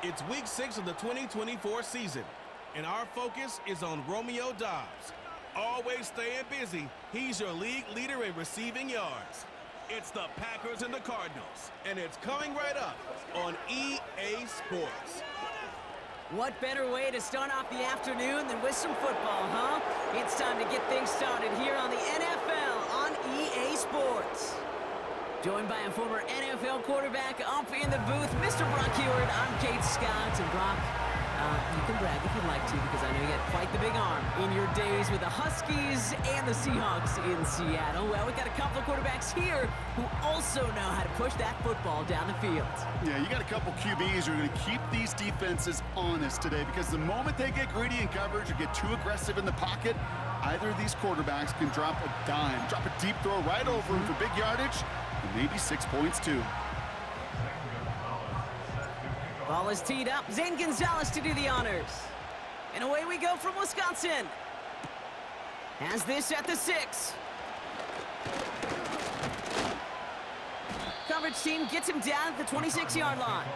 It's week 6 of the 2024 season, and our focus is on Romeo Doubs. Always staying busy, he's your league leader in receiving yards. It's the Packers and the Cardinals, and it's coming right up on EA Sports. What better way to start off the afternoon than with some football, huh? It's time to get things started here on the NFL on EA Sports. Joined by a former NFL quarterback up in the booth, Mr. Brock Heward. I'm Kate Scott, and Brock, you can brag if you'd like to, because I know you got quite the big arm in your days with the Huskies and the Seahawks in Seattle. Well, we got a couple of quarterbacks here who also know how to push that football down the field. Yeah, you got a couple QBs who are going to keep these defenses honest today, because the moment they get greedy in coverage or get too aggressive in the pocket, either of these quarterbacks can drop a dime, drop a deep throw right over him for big yardage, and maybe 6 points too. Ball is teed up. Zane Gonzalez to do the honors. And away we go from Wisconsin. Has this at the 6. Coverage team gets him down at the 26-yard line.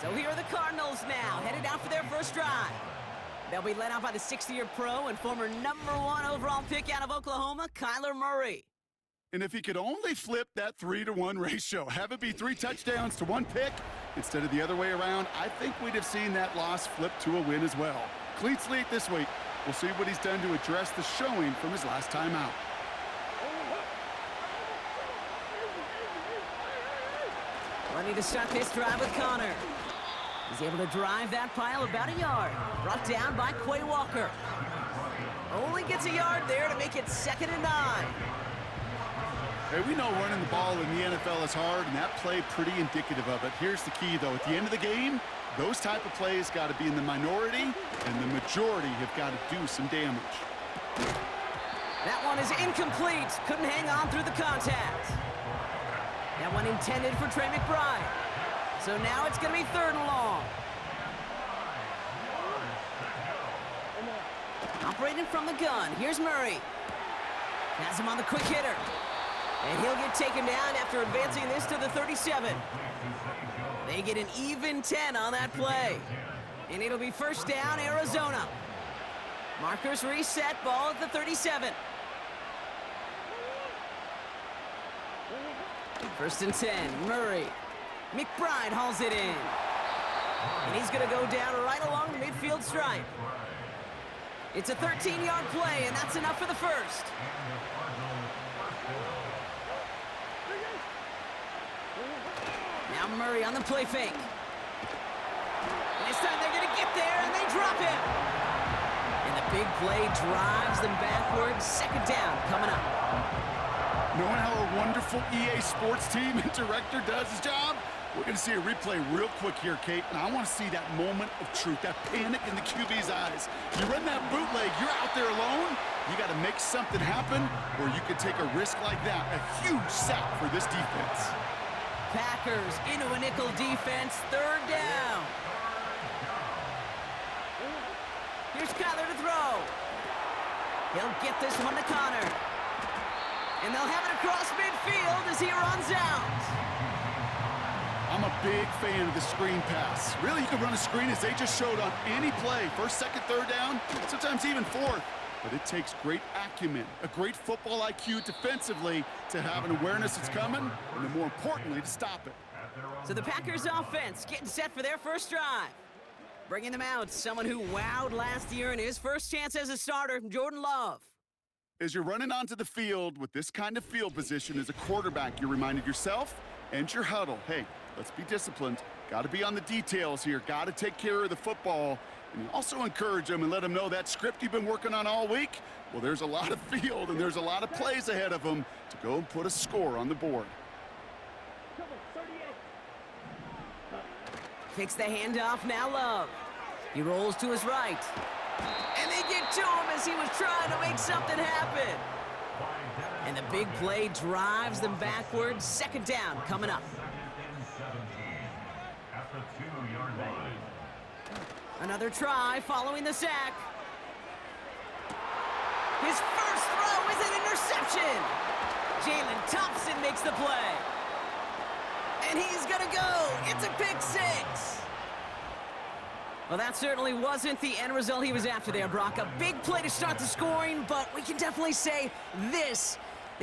So here are the Cardinals now, headed out for their first drive. They'll be led out by the 60-year pro and former #1 overall pick out of Oklahoma, Kyler Murray. And if he could only flip that 3-to-1 ratio, have it be 3 touchdowns to 1 pick instead of the other way around, I think we'd have seen that loss flip to a win as well. Clean slate this week. We'll see what he's done to address the showing from his last time out. Ready to start this drive with Connor. He's able to drive that pile about a yard. Brought down by Quay Walker. Only gets a yard there to make it 2nd and 9. Hey, we know running the ball in the NFL is hard, and that play pretty indicative of it. Here's the key, though. At the end of the game, those type of plays got to be in the minority, and the majority have got to do some damage. That one is incomplete. Couldn't hang on through the contact. That one intended for Trey McBride. So now it's going to be 3rd and long. Operating from the gun, here's Murray. Has him on the quick hitter. And he'll get taken down after advancing this to the 37. They get an even 10 on that play. And it'll be 1st down, Arizona. Markers reset, ball at the 37. 1st and 10, Murray. McBride hauls it in. And he's going to go down right along the midfield stripe. It's a 13-yard play, and that's enough for the 1st. Now Murray on the play fake. And this time they're going to get there, and they drop him. And the big play drives them backwards. 2nd down coming up. Knowing how a wonderful EA Sports team and director does his job, we're going to see a replay real quick here, Kate, and I want to see that moment of truth, that panic in the QB's eyes. You run that bootleg, you're out there alone, you got to make something happen, or you could take a risk like that, a huge sack for this defense. Packers into a nickel defense, 3rd down. Here's Kyler to throw. He'll get this one to Connor. And they'll have it across midfield as he runs out. I'm a big fan of the screen pass. Really, you can run a screen as they just showed on any play. 1st, 2nd, 3rd down, sometimes even 4th. But it takes great acumen, a great football IQ defensively to have an awareness it's coming, and then more importantly, to stop it. So the Packers offense getting set for their first drive. Bringing them out, someone who wowed last year in his first chance as a starter, Jordan Love. As you're running onto the field with this kind of field position as a quarterback, you're reminded yourself and your huddle, hey, let's be disciplined. Got to be on the details here. Got to take care of the football. And you also encourage them and let them know that script you've been working on all week, well, there's a lot of field and there's a lot of plays ahead of them to go and put a score on the board. Takes the handoff, now Love. He rolls to his right. And they get to him as he was trying to make something happen. And the big play drives them backwards. 2nd down coming up. Another try following the sack. His first throw is an interception. Jalen Thompson makes the play. And he's going to go. It's a pick 6. Well, that certainly wasn't the end result he was after there, Brock. A big play to start the scoring, but we can definitely say this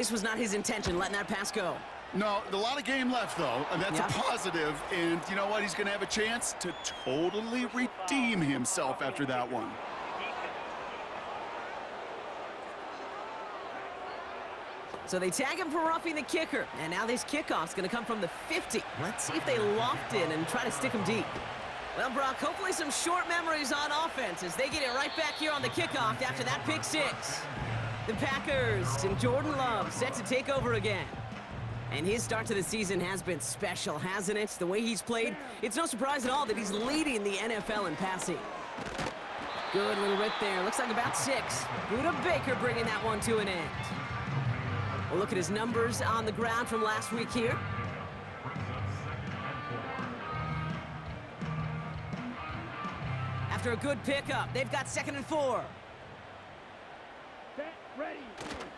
was not his intention, letting that pass go. No, a lot of game left, though, and that's a positive. And you know what? He's going to have a chance to totally redeem himself after that one. So they tag him for roughing the kicker, and now this kickoff's going to come from the 50. Let's see if they loft in and try to stick him deep. Well, Brock, hopefully some short memories on offense as they get it right back here on the kickoff after that pick six. The Packers and Jordan Love set to take over again. And his start to the season has been special, hasn't it? The way he's played, it's no surprise at all that he's leading the NFL in passing. Good little rip there. Looks like about 6. Buda Baker bringing that one to an end. We'll look at his numbers on the ground from last week here. After a good pickup, they've got 2nd and 4. Ready.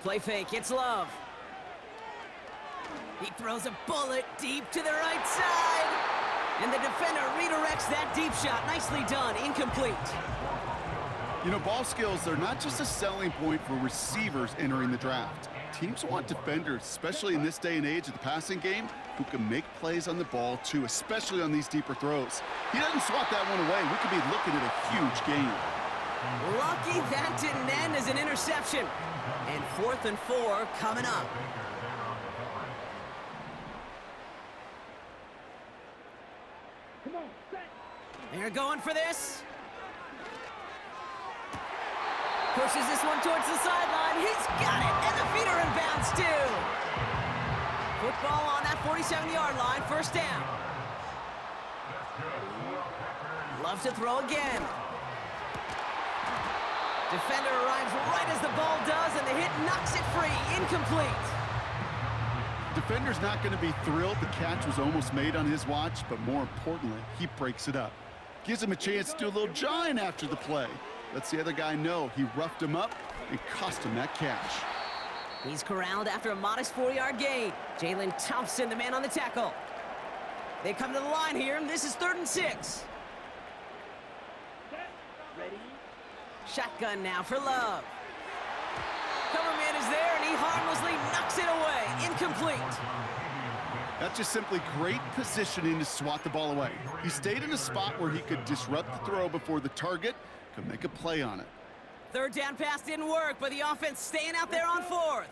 Play fake, it's Love. He throws a bullet deep to the right side. And the defender redirects that deep shot. Nicely done, incomplete. You know, ball skills are not just a selling point for receivers entering the draft. Teams want defenders, especially in this day and age of the passing game, who can make plays on the ball too, especially on these deeper throws. He doesn't swat that one away. We could be looking at a huge game. Lucky that didn't end as an interception. And 4th and 4 coming up. Come on, set. They're going for this. Pushes this one towards the sideline. He's got it, and the feet are in bounds too. Football on that 47-yard line, 1st down. Love to throw again. Defender arrives right as the ball does, and the hit knocks it free. Incomplete. Defender's not going to be thrilled the catch was almost made on his watch, but more importantly, he breaks it up. Gives him a chance to do a little jawing after the play. Lets the other guy know he roughed him up and cost him that catch. He's corralled after a modest 4-yard gain. Jalen Thompson, the man on the tackle. They come to the line here, and this is 3rd and 6. Set. Ready. Shotgun now for Love. Cover man is there, and he harmlessly knocks it away. Incomplete. That's just simply great positioning to swat the ball away. He stayed in a spot where he could disrupt the throw before the target could make a play on it. 3rd down pass didn't work, but the offense staying out there on 4th.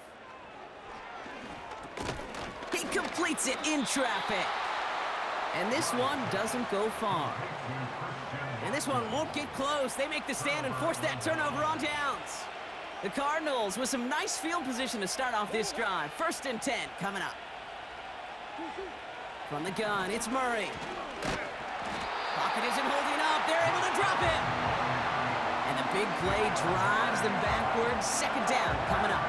He completes it in traffic. And this one doesn't go far. And this one won't get close. They make the stand and force that turnover on downs. The Cardinals with some nice field position to start off this drive. 1st and 10 coming up. From the gun, it's Murray. Pocket isn't holding up. They're able to drop it. And the big play drives them backwards. 2nd down coming up.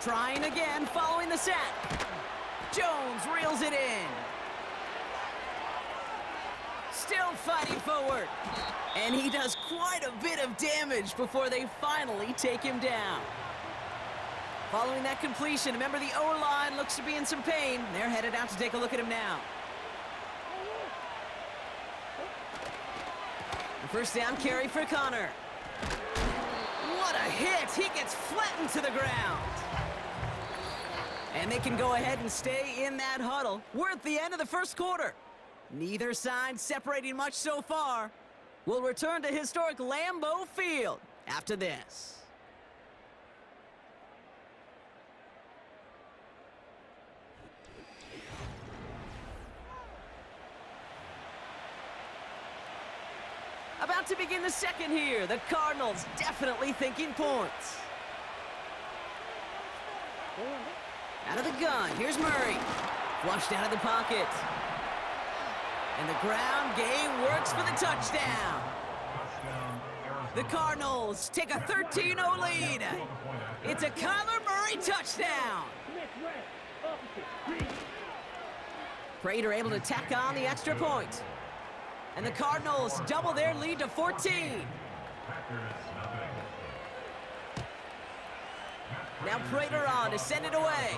Trying again, following the sack. Jones reels it in. Still fighting forward. And he does quite a bit of damage before they finally take him down. Following that completion, remember the O-line looks to be in some pain. They're headed out to take a look at him now. The 1st down carry for Connor. What a hit! He gets flattened to the ground. And they can go ahead and stay in that huddle. We're at the end of the 1st quarter. Neither side separating much so far. We'll return to historic Lambeau Field after this. About to begin the 2nd here. The Cardinals definitely thinking points. Out of the gun, here's Murray. Flushed out of the pocket. And the ground game works for the touchdown. The Cardinals take a 13-0 lead. It's a Kyler Murray touchdown. Prater able to tack on the extra point. And the Cardinals double their lead to 14. Now Prater on to send it away.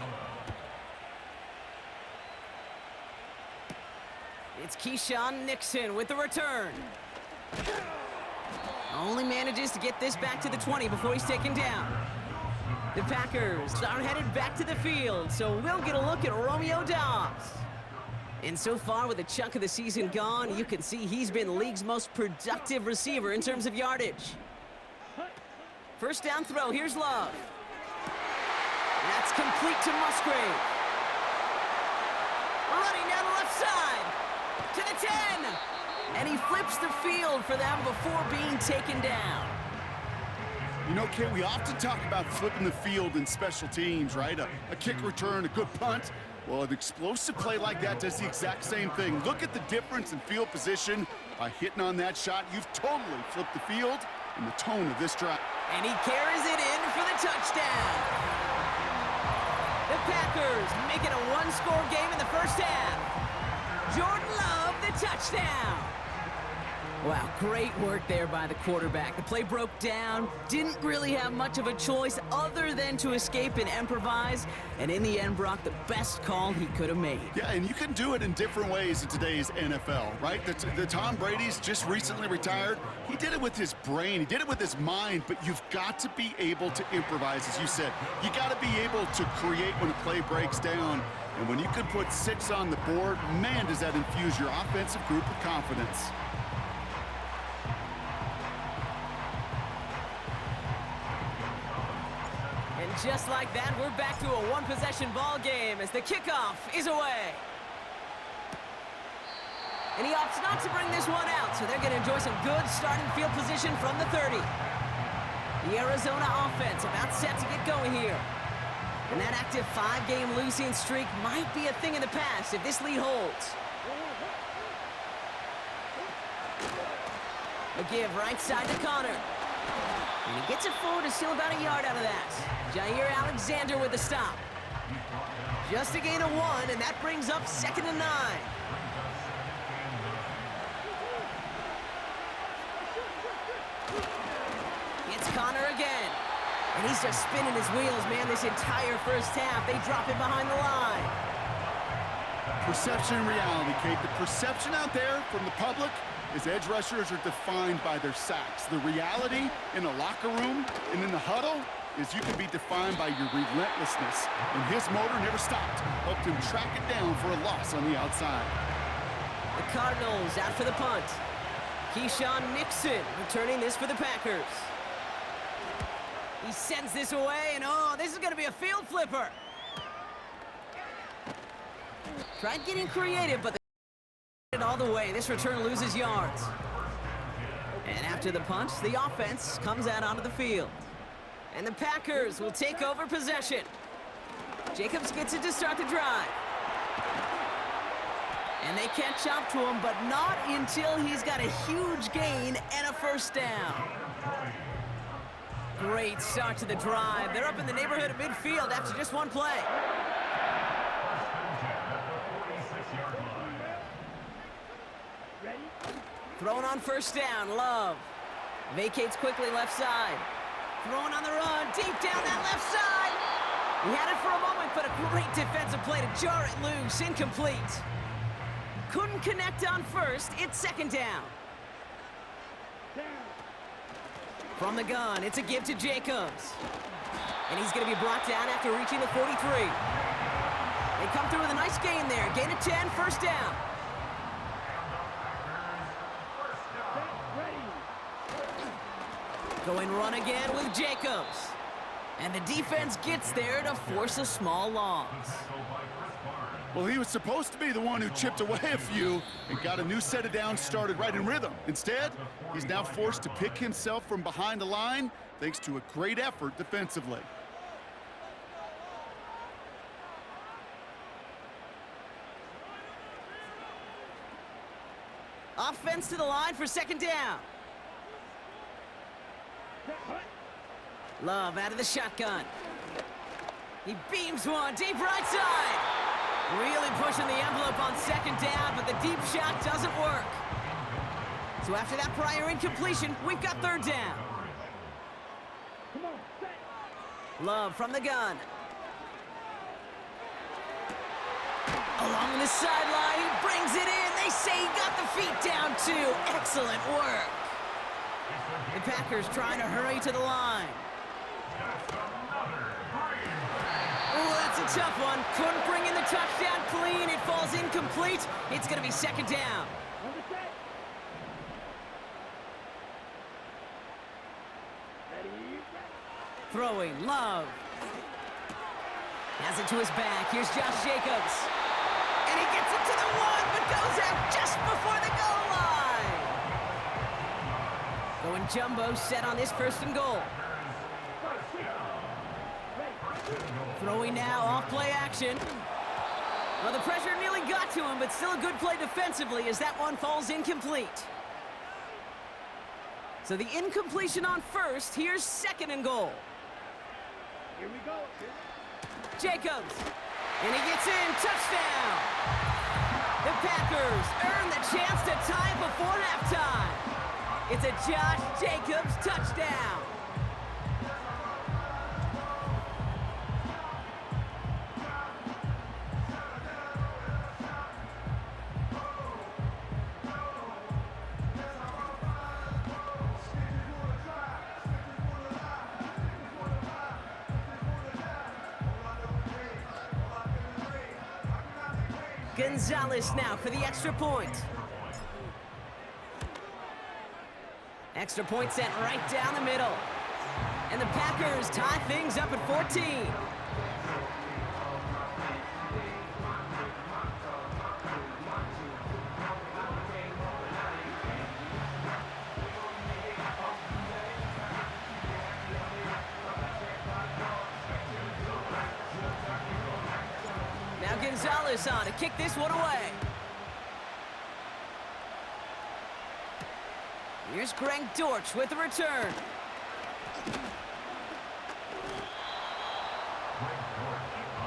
It's Keyshawn Nixon with the return. Only manages to get this back to the 20 before he's taken down. The Packers are headed back to the field, so we'll get a look at Romeo Doubs. And so far, with a chunk of the season gone, you can see he's been the league's most productive receiver in terms of yardage. First down throw, here's Love. That's complete to Musgrave. Running down the left side to the 10. And he flips the field for them before being taken down. You know, Kate, we often talk about flipping the field in special teams, right? A kick return, a good punt. Well, an explosive play like that does the exact same thing. Look at the difference in field position. By hitting on that shot, you've totally flipped the field and the tone of this drive. And he carries it in for the touchdown. The Packers make it a one-score game in the first half. Jordan Love, the touchdown. Wow, great work there by the quarterback. The play broke down, didn't really have much of a choice other than to escape and improvise, and in the end, Brock, the best call he could have made. Yeah, and you can do it in different ways in today's NFL, right? The Tom Brady's just recently retired. He did it with his brain. He did it with his mind, but you've got to be able to improvise, as you said. You got to be able to create when a play breaks down. And when you can put 6 on the board, man, does that infuse your offensive group with confidence. Just like that, we're back to a one-possession ball game as the kickoff is away. And he opts not to bring this one out, so they're going to enjoy some good starting field position from the 30. The Arizona offense about set to get going here. And that active 5-game losing streak might be a thing in the past if this lead holds. A give right side to Connor. And he gets it forward to steal about a yard out of that. Jair Alexander with the stop. Just a gain of 1, and that brings up 2nd and 9. It's Connor again. And he's just spinning his wheels, man, this entire first half. They drop it behind the line. Perception and reality, Kate. The perception out there from the public is edge rushers are defined by their sacks. The reality in a locker room and in the huddle is you can be defined by your relentlessness. And his motor never stopped. Helped him track it down for a loss on the outside. The Cardinals out for the punt. Keyshawn Nixon returning this for the Packers. He sends this away, and oh, this is going to be a field flipper. Tried getting creative, but it all the way. This return loses yards. And after the punch, the offense comes out onto the field. And the Packers will take over possession. Jacobs gets it to start the drive. And they catch up to him, but not until he's got a huge gain and a first down. Great start to the drive. They're up in the neighborhood of midfield after just one play. Thrown on first down, Love. Vacates quickly left side. Throwing on the run, deep down that left side. He had it for a moment, but a great defensive play to jar it loose, incomplete. Couldn't connect on first, it's 2nd down. From the gun, it's a give to Jacobs. And he's going to be brought down after reaching the 43. They come through with a nice gain there. Gain of 10, first down. Going run again with Jacobs. And the defense gets there to force a small loss. Well, he was supposed to be the one who chipped away a few and got a new set of downs started right in rhythm. Instead, he's now forced to pick himself from behind the line thanks to a great effort defensively. Offense to the line for 2nd down. Love out of the shotgun. He beams one deep right side. Really pushing the envelope on 2nd down, but the deep shot doesn't work. So after that prior incompletion, we've got 3rd down. Love from the gun. Along the sideline, he brings it in. They say he got the feet down too. Excellent work. The Packers trying to hurry to the line. Oh, that's a tough one. Couldn't bring in the touchdown clean. It falls incomplete. It's going to be second down. Throwing, Love. Has it to his back. Here's Josh Jacobs. And he gets it to the one, but goes out just before the goal line. Going jumbo set on this first and goal. Throwing now, off play action. Well, the pressure nearly got to him, but still a good play defensively as that one falls incomplete. So the incompletion on first. Here's second and goal. Here we go. Jacobs. And he gets in. Touchdown. The Packers earn the chance to tie it before halftime. It's a Josh Jacobs touchdown. Gonzalez now for the extra point. Extra point sent right down the middle. And the Packers tie things up at 14. Now Gonzalez on to kick this one away. Here's Greg Dortch with the return.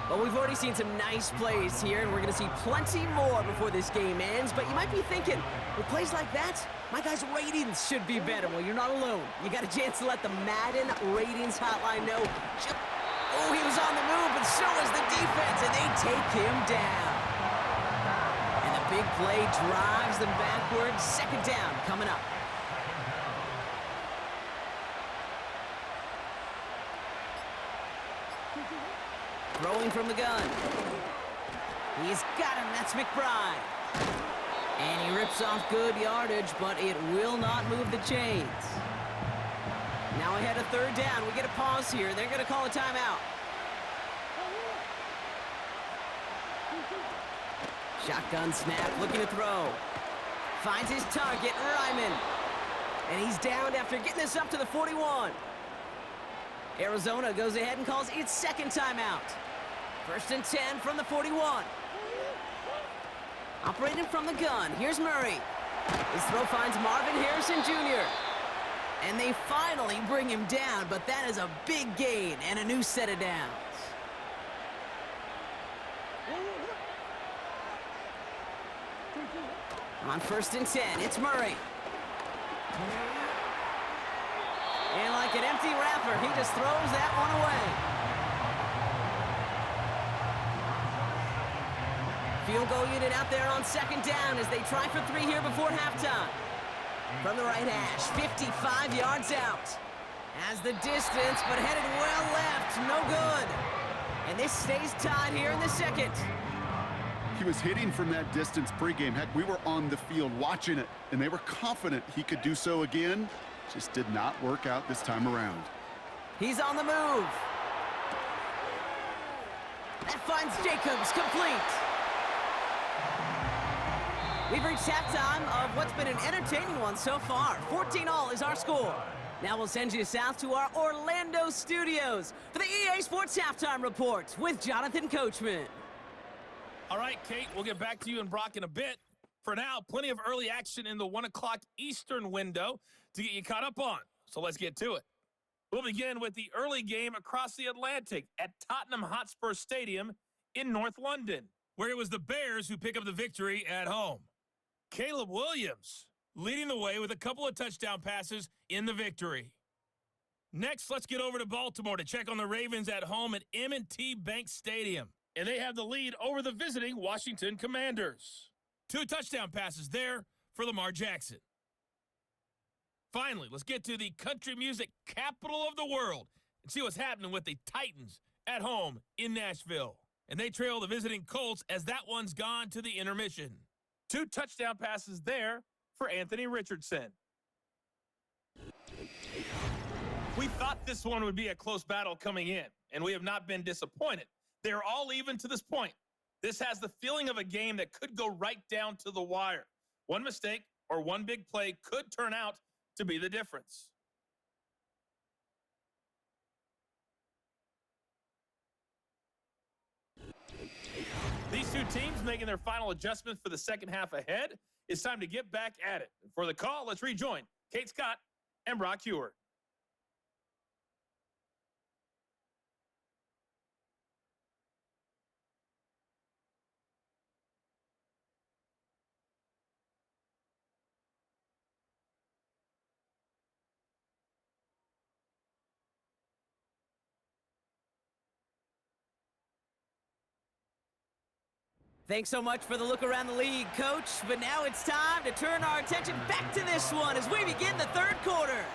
Well, we've already seen some nice plays here, and we're going to see plenty more before this game ends. But you might be thinking, with plays like that, my guys' ratings should be better. Well, you're not alone. You got a chance to let the Madden ratings hotline know. Oh, he was on the move, but so was the defense, and they take him down. And the big play drives them backwards. Second down coming up. Throwing from the gun. He's got him. That's McBride. And he rips off good yardage, but it will not move the chains. Now ahead of third down. We get a pause here. They're going to call a timeout. Shotgun snap, looking to throw. Finds his target, Ryman. And he's downed after getting this up to the 41. Arizona goes ahead and calls its second timeout. First and 10 from the 41. Operating from the gun, here's Murray. His throw finds Marvin Harrison Jr. And they finally bring him down, but that is a big gain and a new set of downs. On first and 10, it's Murray. And like an empty wrapper, he just throws that one away. Field goal unit out there on second down as they try for 3 here before halftime. From the right hash, 55 yards out. Has the distance, but headed well left, no good. And this stays tied here in the second. He was hitting from that distance pregame. Heck, we were on the field watching it, and they were confident he could do so again. Just did not work out this time around. He's on the move. That finds Jacobs, complete. We've reached halftime of what's been an entertaining one so far. 14-all is our score. Now we'll send you south to our Orlando studios for the EA Sports Halftime Report with Jonathan Coachman. All right, Kate, we'll get back to you and Brock in a bit. For now, plenty of early action in the 1 o'clock Eastern window to get you caught up on. So let's get to it. We'll begin with the early game across the Atlantic at Tottenham Hotspur Stadium in North London, where it was the Bears who pick up the victory at home. Caleb Williams leading the way with a couple of touchdown passes in the victory. Next, let's get over to Baltimore to check on the Ravens at home at M&T Bank Stadium. And they have the lead over the visiting Washington Commanders. 2 touchdown passes there for Lamar Jackson. Finally, let's get to the country music capital of the world and see what's happening with the Titans at home in Nashville. And they trail the visiting Colts as that one's gone to the intermission. 2 touchdown passes there for Anthony Richardson. We thought this one would be a close battle coming in, and we have not been disappointed. They're all even to this point. This has the feeling of a game that could go right down to the wire. One mistake or one big play could turn out to be the difference. These 2 teams making their final adjustments for the second half ahead. It's time to get back at it. For the call, let's rejoin Kate Scott and Brock Hewer. Thanks so much for the look around the league, Coach. But now it's time to turn our attention back to this one as we begin the 3rd quarter.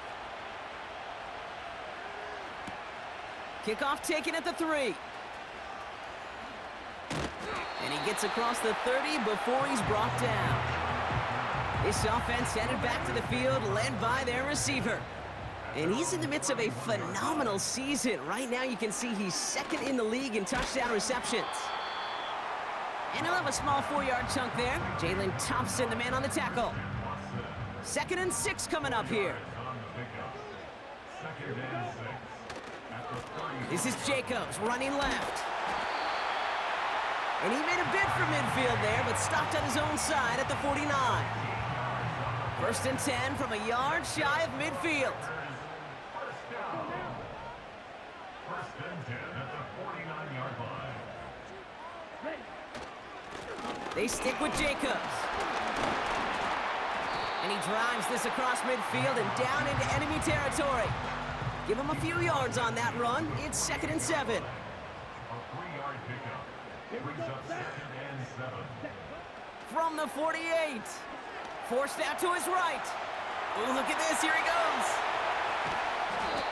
Kickoff taken at the 3. And he gets across the 30 before he's brought down. This offense headed back to the field, led by their receiver. And he's in the midst of a phenomenal season. Right now you can see he's 2nd in the league in touchdown receptions. And he'll have a small 4-yard chunk there. Jalen Thompson, the man on the tackle. 2nd and 6 coming up here. This is Jacobs running left. And he made a bid for midfield there, but stopped on his own side at the 49. 1st and 10 from a yard shy of midfield. They stick with Jacobs. And he drives this across midfield and down into enemy territory. Give him a few yards on that run. It's 2nd and 7. A 3-yard pickup brings up 2nd and 7. From the 48. Forced out to his right. Oh, look at this. Here he goes.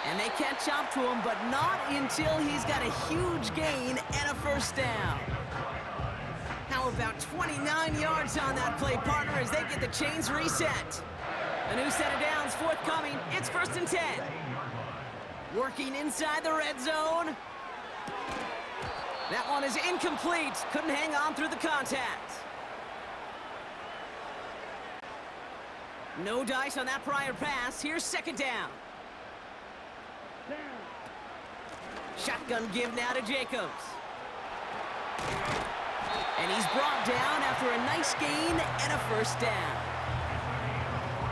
And they catch up to him, but not until he's got a huge gain and a 1st down. Now about 29 yards on that play, partner, as they get the chains reset. A new set of downs forthcoming. It's 1st and 10. Working inside the red zone. That one is incomplete. Couldn't hang on through the contact. No dice on that prior pass. Here's 2nd down. Shotgun give now to Jacobs. And he's brought down after a nice gain and a 1st down.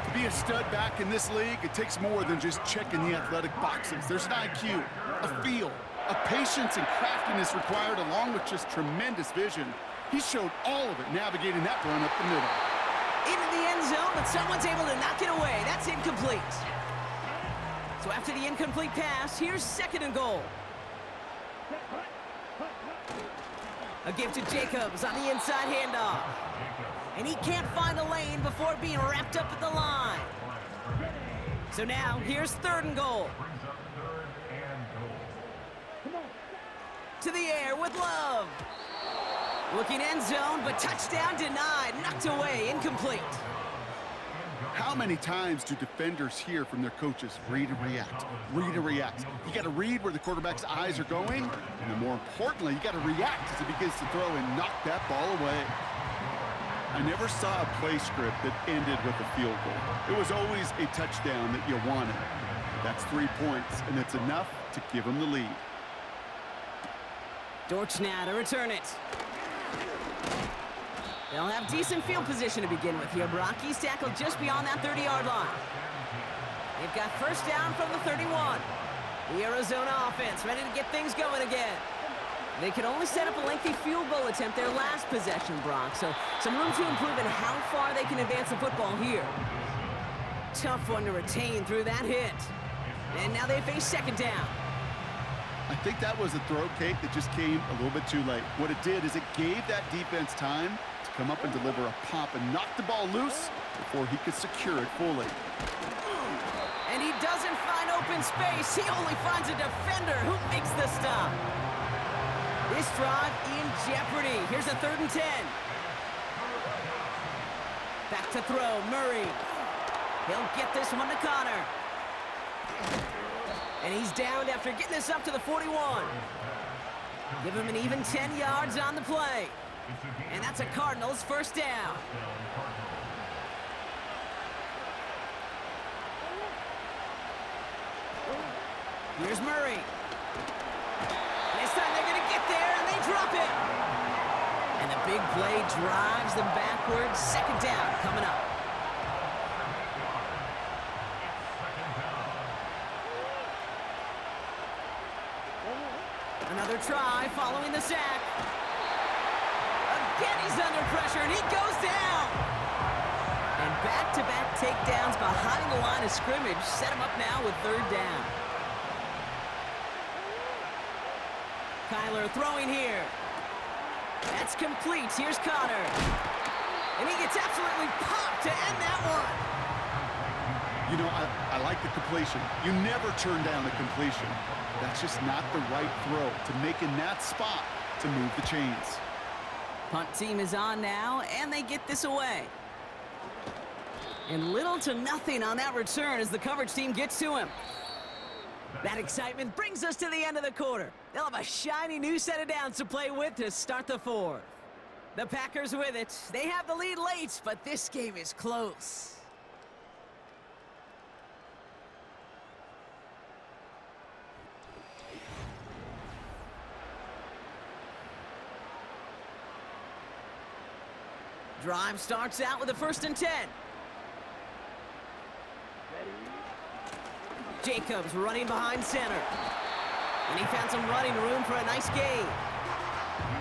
To be a stud back in this league, it takes more than just checking the athletic boxes. There's an IQ, a feel, a patience and craftiness required, along with just tremendous vision. He showed all of it navigating that run up the middle. Into the end zone, but someone's able to knock it away. That's incomplete. So after the incomplete pass, here's 2nd and goal. A give to Jacobs on the inside handoff. And he can't find a lane before being wrapped up at the line. So now, here's 3rd and goal. To the air with Love. Looking end zone, but touchdown denied. Knocked away, incomplete. How many times do defenders hear from their coaches, read and react, read and react? You got to read where the quarterback's eyes are going, and then more importantly, you got to react as he begins to throw and knock that ball away. I never saw a play script that ended with a field goal. It was always a touchdown that you wanted. That's 3 points, and it's enough to give them the lead. Dortch now to return it. They'll have decent field position to begin with here. Brock, he's tackled just beyond that 30-yard line. They've got 1st down from the 31. The Arizona offense ready to get things going again. They could only set up a lengthy field goal attempt their last possession, Brock, so some room to improve in how far they can advance the football here. Tough one to retain through that hit. And now they face second down. I think that was a throw, Kate, that just came a little bit too late. What it did is it gave that defense time to come up and deliver a pop and knock the ball loose before he could secure it fully. And he doesn't find open space. He only finds a defender who makes the stop. This drive in jeopardy. Here's a 3rd and 10. Back to throw, Murray. He'll get this one to Connor. And he's downed after getting this up to the 41. Give him an even 10 yards on the play. And that's a Cardinals first down. Here's Murray. This time they're going to get there, and they drop it. And the big play drives them backwards. Second down coming up. Another try following the sack. Again, he's under pressure, and he goes down. And back-to-back takedowns behind the line of scrimmage set him up now with 3rd down. Kyler throwing here. That's complete. Here's Connor. And he gets absolutely popped to end that one. You know, I like the completion. You never turn down a completion. That's just not the right throw to make in that spot to move the chains. Punt team is on now, and they get this away. And little to nothing on that return as the coverage team gets to him. That excitement brings us to the end of the quarter. They'll have a shiny new set of downs to play with to start the 4th. The Packers with it. They have the lead late, but this game is close. Drive starts out with a 1st and 10. Jacobs running behind center. And he found some running room for a nice gain.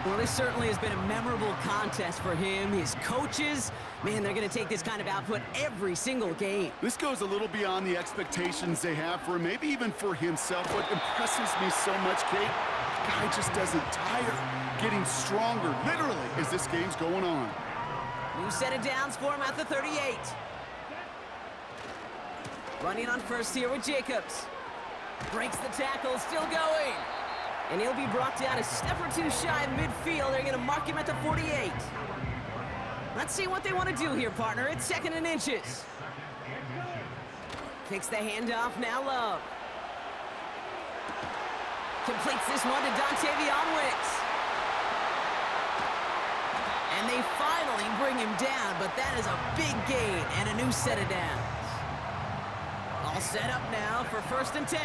Well, this certainly has been a memorable contest for him. His coaches, man, they're going to take this kind of output every single game. This goes a little beyond the expectations they have for him, maybe even for himself. What impresses me so much, Kate, the guy just doesn't tire, getting stronger, literally, as this game's going on. New set of downs for him at the 38. Running on first here with Jacobs. Breaks the tackle, still going. And he'll be brought down a step or two shy of midfield. They're going to mark him at the 48. Let's see what they want to do here, partner. It's 2nd and inches. Takes the handoff, now Love. Completes this one to Dontavion Wicks. And they finally bring him down, but that is a big gain and a new set of downs. All set up now for 1st and 10.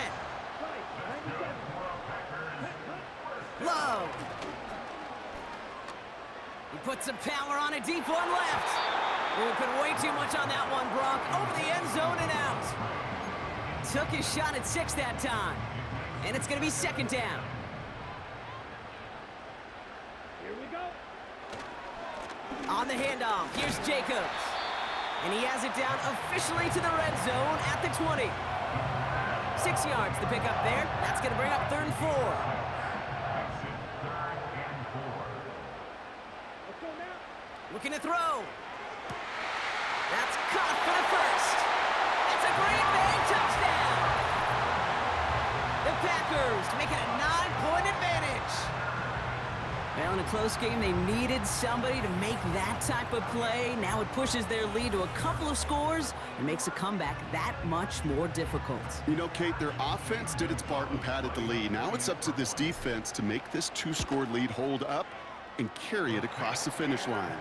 Love. He puts some power on a deep one left. We put way too much on that one, Brock. Over the end zone and out. Took his shot at 6 that time. And it's going to be 2nd down. Here we go. On the handoff, here's Jacobs. And he has it down officially to the red zone at the 20. 6 yards to pick up there. That's going to bring up 3rd and 4. Let's go now. Looking to throw. That's caught for the 1st. It's a Green Bay touchdown. The Packers make it a 9-point advantage. Well, in a close game, they needed somebody to make that type of play. Now it pushes their lead to a couple of scores and makes a comeback that much more difficult. You know, Kate, their offense did its part and padded the lead. Now it's up to this defense to make this 2-score lead hold up and carry it across the finish line.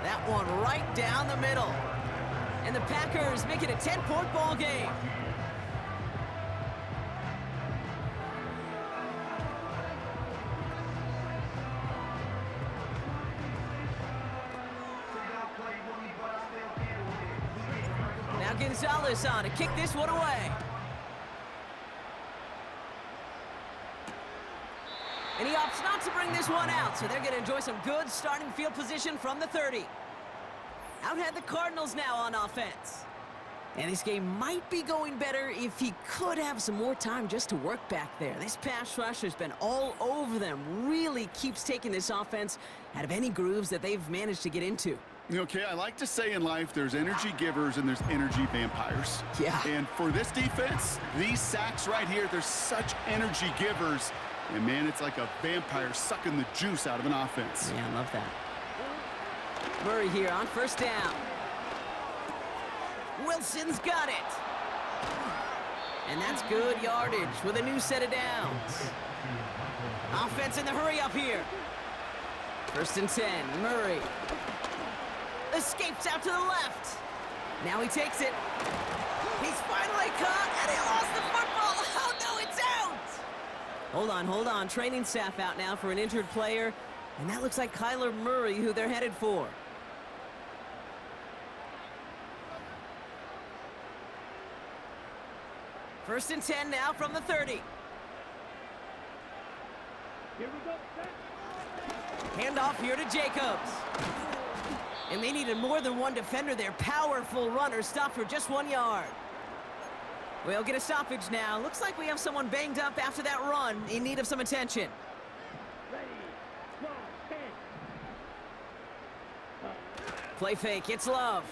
That one right down the middle. And the Packers make it a 10-point ball game. Now Gonzalez on to kick this one away. And he opts not to bring this one out, so they're going to enjoy some good starting field position from the 30. Out head the Cardinals now on offense. And this game might be going better if he could have some more time just to work back there. This pass rush has been all over them. Really keeps taking this offense out of any grooves that they've managed to get into. Okay, I like to say in life there's energy givers and there's energy vampires. Yeah. And for this defense, these sacks right here, they're such energy givers. And man, it's like a vampire sucking the juice out of an offense. Yeah, I love that. Murray here on first down. Wilson's got it. And that's good yardage with a new set of downs. Offense in the hurry up here. First and 10, Murray. Escapes out to the left. Now he takes it. He's finally caught, and he lost the football. Oh, no, it's out. Hold on. Training staff out now for an injured player. And that looks like Kyler Murray, who they're headed for. First and 10 now from the 30. Here we go, set. Handoff here to Jacobs. And they needed more than one defender there. Powerful runner stopped for just 1 yard. We'll get a stoppage now. Looks like we have someone banged up after that run in need of some attention. Ready, go, 10. Play fake, it's Love.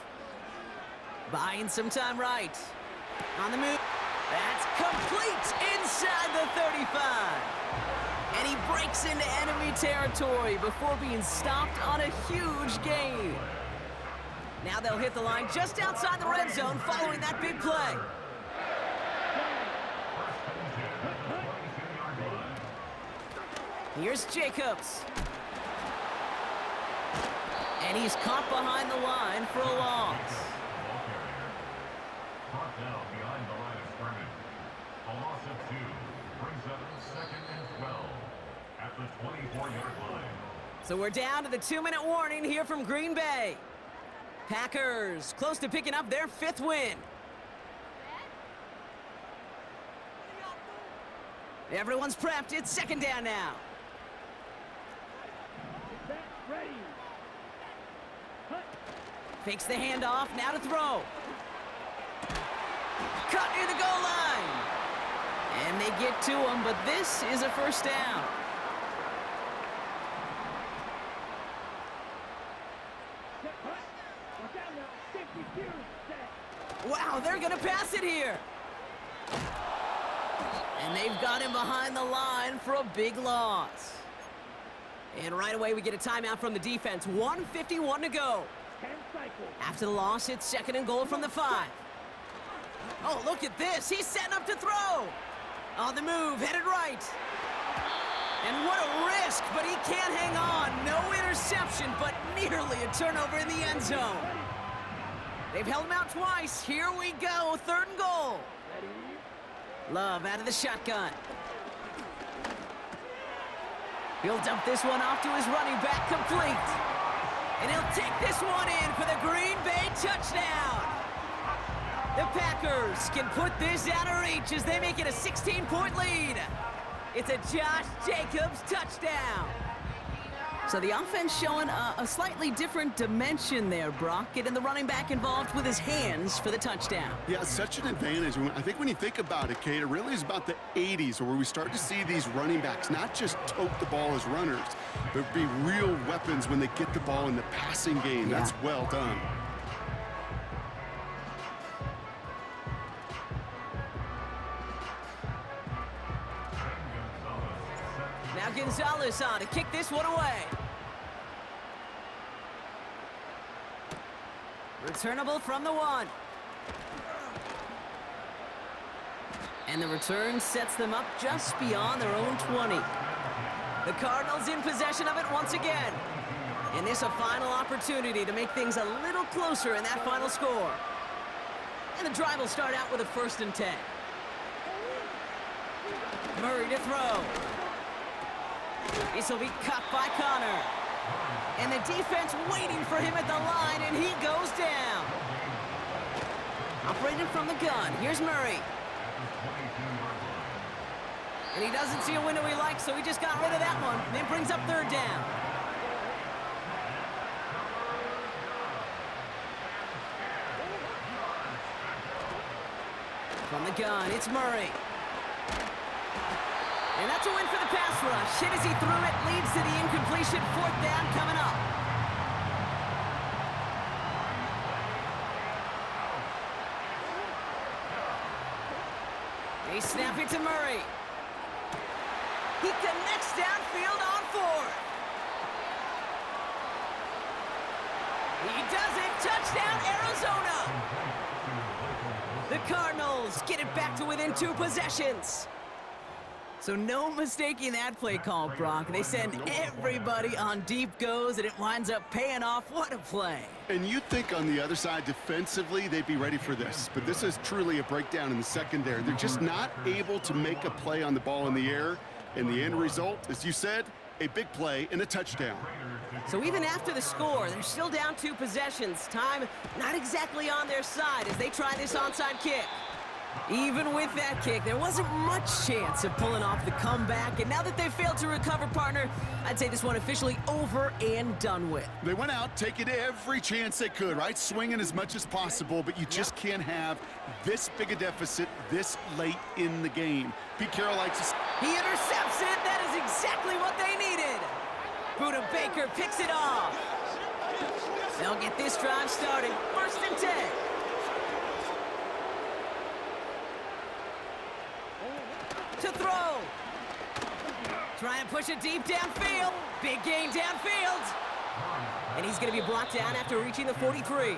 Buying some time right. On the move. That's complete inside the 35. And he breaks into enemy territory before being stopped on a huge gain. Now they'll hit the line just outside the red zone following that big play. Here's Jacobs. And he's caught behind the line for a loss. Brought down behind the line of scrimmage. A loss of 2 brings up 2nd and 12 at the 24-yard line. So we're down to the 2-minute warning here from Green Bay. Packers close to picking up their 5th win. Everyone's prepped. It's 2nd down now. Set, ready. Cut. Fakes the handoff. Now to throw. Cut near the goal line. And they get to him, but this is a first down. Set, cut. Watch out now. Safety, clear, set. Wow, they're going to pass it here. And they've got him behind the line for a big loss. And right away we get a timeout from the defense. 1:51 to go. 10 cycles. After the loss, it's 2nd and goal from the 5. Oh, look at this. He's setting up to throw. On the move, headed right. And what a risk, but he can't hang on. No interception, but nearly a turnover in the end zone. They've held him out twice. Here we go, 3rd and goal. Ready. Love out of the shotgun. He'll dump this one off to his running back, complete. And he'll take this one in for the Green Bay touchdown. The Packers can put this out of reach as they make it a 16-point lead. It's a Josh Jacobs touchdown. So the offense showing a slightly different dimension there, Brock. Getting the running back involved with his hands for the touchdown. Yeah, such an advantage. I think when you think about it, Kate, it really is about the 80s where we start to see these running backs not just tote the ball as runners, but be real weapons when they get the ball in the passing game. Yeah. That's well done. Now Gonzalez on to kick this one away. Returnable from the 1. And the return sets them up just beyond their own 20. The Cardinals in possession of it once again. And this a final opportunity to make things a little closer in that final score. And the drive will start out with a 1st and 10. Murray to throw. This will be cut by Connor. And the defense waiting for him at the line, and he goes down. Operating from the gun, here's Murray. And he doesn't see a window he likes, so he just got rid of that one. Then brings up 3rd down. gun. It's Murray. And that's a win for the pass rush. Hit as he threw it, leads to the incompletion. 4th down coming up. They snap it to Murray. He connects downfield on 4th. He does it. Touchdown, Arizona. The Cardinals get it back to within 2 possessions. So no mistaking that play call, Brock. They send everybody on deep goes, and it winds up paying off. What a play. And you'd think on the other side, defensively, they'd be ready for this. But this is truly a breakdown in the secondary. They're just not able to make a play on the ball in the air. And the end result, as you said, a big play and a touchdown. So even after the score, they're still down 2 possessions. Time not exactly on their side as they try this onside kick. Even with that kick, there wasn't much chance of pulling off the comeback. And now that they've failed to recover, partner, I'd say this one officially over and done with. They went out taking every chance they could, right? Swinging as much as possible, but you just can't have this big a deficit this late in the game. Pete Carroll likes to... He intercepts it. That is exactly what they needed. Buda Baker picks it off. They'll get this drive started. 1st and 10. To throw. Trying to push it deep downfield. Big gain downfield. And he's going to be brought down after reaching the 43.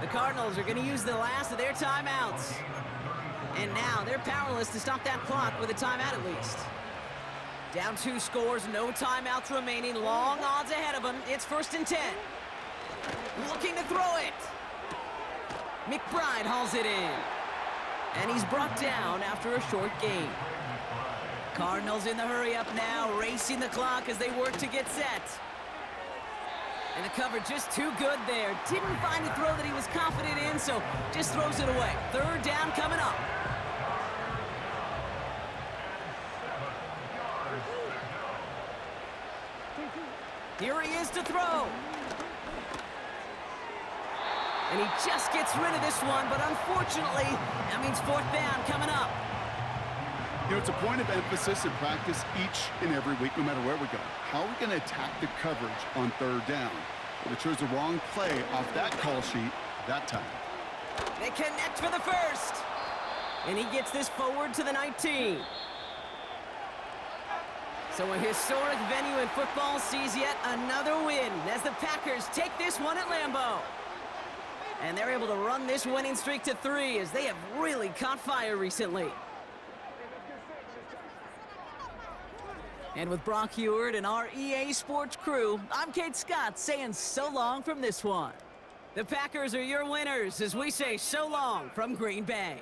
The Cardinals are going to use the last of their timeouts. And now they're powerless to stop that clock with a timeout at least. Down 2 scores, no timeouts remaining. Long odds ahead of them. It's 1st and 10. Looking to throw it. McBride hauls it in. And he's brought down after a short gain. Cardinals in the hurry-up now, racing the clock as they work to get set. And the cover just too good there. Didn't find a throw that he was confident in, so just throws it away. 3rd down coming up. Here he is to throw. And he just gets rid of this one, but unfortunately, that means 4th down coming up. You know, it's a point of emphasis in practice each and every week, no matter where we go. How are we going to attack the coverage on 3rd down? Well, they chose the wrong play off that call sheet that time. They connect for the 1st. And he gets this forward to the 19. So a historic venue in football sees yet another win as the Packers take this one at Lambeau. And they're able to run this winning streak to 3 as they have really caught fire recently. And with Brock Heward and our EA Sports crew, I'm Kate Scott saying so long from this one. The Packers are your winners as we say so long from Green Bay.